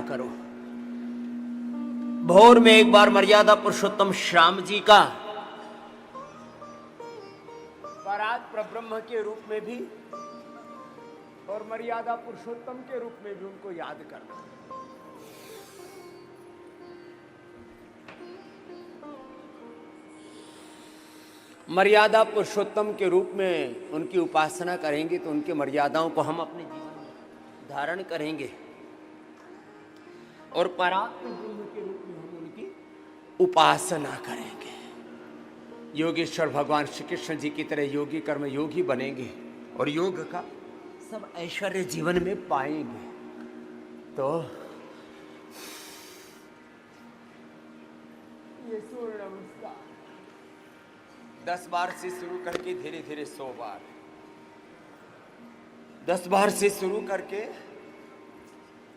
करो। भोर में एक बार मर्यादा पुरुषोत्तम श्याम जी का परात परब्रह्म के रूप में भी और मर्यादा पुरुषोत्तम के रूप में भी उनको याद करना। मर्यादा पुरुषोत्तम के रूप में उनकी उपासना करेंगे तो उनकी मर्यादाओं को हम अपने जीवन में धारण करेंगे और परात्म ब्रह्म के रूप में हम उनकी उपासना करेंगे। योगेश्वर भगवान श्री कृष्ण जी की तरह योगी कर्म योगी बनेंगे और योग का सब ऐश्वर्य जीवन में पाएंगे। तो ये सूर्य नमस्कार 10 बार से शुरू करके धीरे धीरे 100 बार, 10 बार से शुरू करके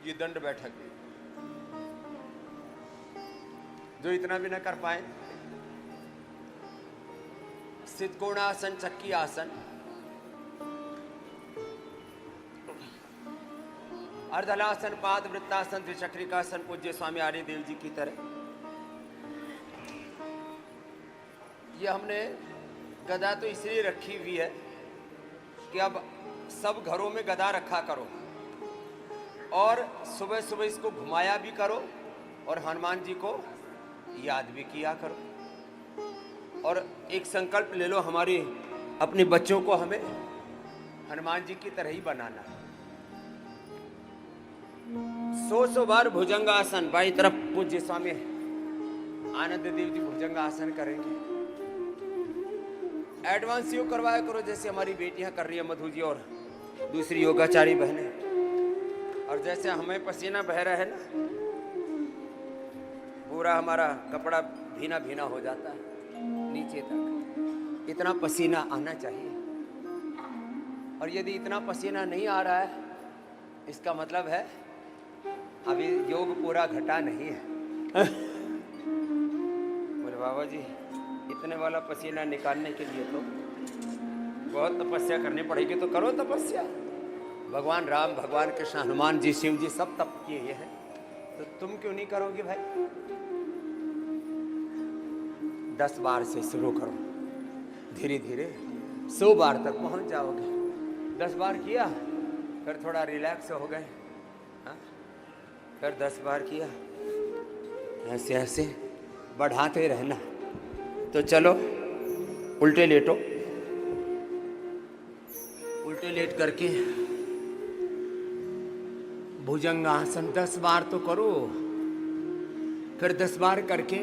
ये दंड बैठक जो इतना भी न कर पाए, सिद्ध कोणासन, चक्की आसन, अर्धलासन, पाद वृत्तासन, द्विचक्रिकासन पूज्य स्वामी आर्य देव जी की तरह। ये हमने गदा तो इसलिए रखी हुई है कि अब सब घरों में गदा रखा करो और सुबह सुबह इसको घुमाया भी करो और हनुमान जी को याद भी किया करो। और एक संकल्प ले लो, हमारे अपने बच्चों को हमें हनुमान जी की तरह ही बनाना। 100 बार भुजंगासन, बाई तरफ पूज्य स्वामी आनंद देव जी भुजंगासन करेंगे। एडवांस योग करवाया करो जैसे हमारी बेटियां कर रही है, मधु जी और दूसरी योगाचारी बहनें। और जैसे हमें पसीना बह रहा है ना, पूरा हमारा कपड़ा भीना भीना हो जाता है नीचे तक, इतना पसीना आना चाहिए। और यदि इतना पसीना नहीं आ रहा है, इसका मतलब है अभी योग पूरा घटा नहीं है। बोले बाबा जी, इतने वाला पसीना निकालने के लिए तो बहुत तपस्या करनी पड़ेगी। तो करो तपस्या। भगवान राम, भगवान कृष्ण, हनुमान जी, शिव जी सब तप किए ये हैं, तो तुम क्यों नहीं करोगे भाई? 10 बार से शुरू करो, धीरे धीरे 100 बार तक पहुंच जाओगे। 10 बार किया, फिर थोड़ा रिलैक्स हो गए, फिर 10 बार किया, ऐसे ऐसे बढ़ाते रहना। तो चलो उल्टे लेटो, उल्टे लेट करके भुजंगासन 10 बार तो करो, फिर 10 बार करके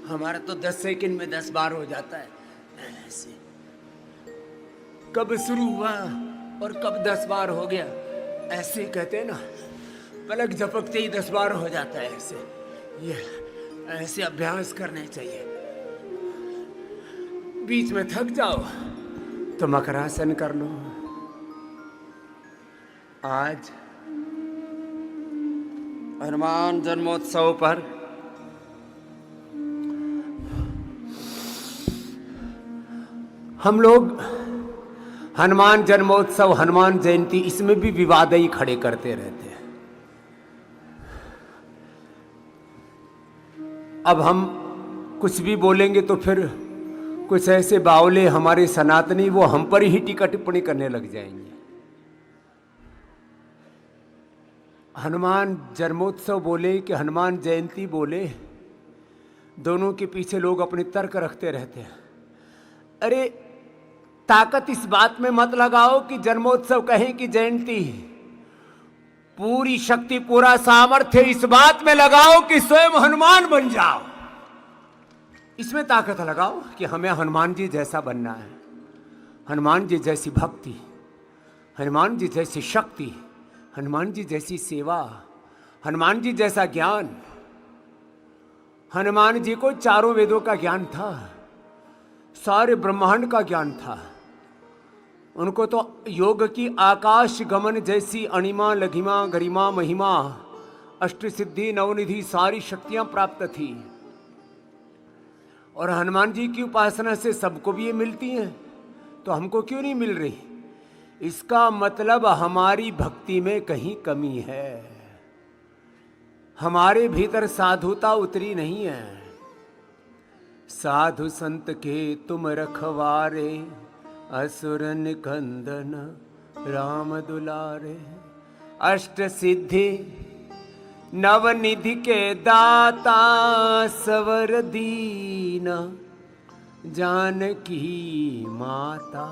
हमारा तो 10 सेकंड में 10 बार हो जाता है। ऐसे कब शुरू हुआ और कब 10 बार हो गया, ऐसे कहते हैं ना, पलक झपकते ही 10 बार हो जाता है। ऐसे ये ऐसे अभ्यास करने चाहिए। बीच में थक जाओ तो मकरासन कर लो। आज हनुमान जन्मोत्सव पर हम लोग हनुमान जन्मोत्सव, हनुमान जयंती, इसमें भी विवाद ही खड़े करते रहते हैं। अब हम कुछ भी बोलेंगे तो फिर कुछ ऐसे बावले हमारे सनातनी वो हम पर ही टीका टिप्पणी करने लग जाएंगे। हनुमान जन्मोत्सव बोले कि हनुमान जयंती बोले, दोनों के पीछे लोग अपने तर्क रखते रहते हैं। अरे ताकत इस बात में मत लगाओ कि जन्मोत्सव कहें कि जयंती, पूरी शक्ति पूरा सामर्थ्य इस बात में लगाओ कि स्वयं हनुमान बन जाओ। इसमें ताकत लगाओ कि हमें हनुमान जी जैसा बनना है, हनुमान जी जैसी भक्ति, हनुमान जी जैसी शक्ति, हनुमान जी जैसी सेवा, हनुमान जी जैसा ज्ञान। हनुमान जी को चारों वेदों का ज्ञान था, सारे ब्रह्मांड का ज्ञान था। उनको तो योग की आकाश गमन जैसी अणिमा, लघिमा, गरिमा, महिमा, अष्ट सिद्धि, नवनिधि सारी शक्तियां प्राप्त थी। और हनुमान जी की उपासना से सबको भी ये मिलती हैं, तो हमको क्यों नहीं मिल रही? इसका मतलब हमारी भक्ति में कहीं कमी है, हमारे भीतर साधुता उतरी नहीं है। साधु संत के तुम रखवारे, असुर निकंदन राम दुलारे। अष्ट सिद्धि नवनिधि के दाता, सवर दीना जानकी माता।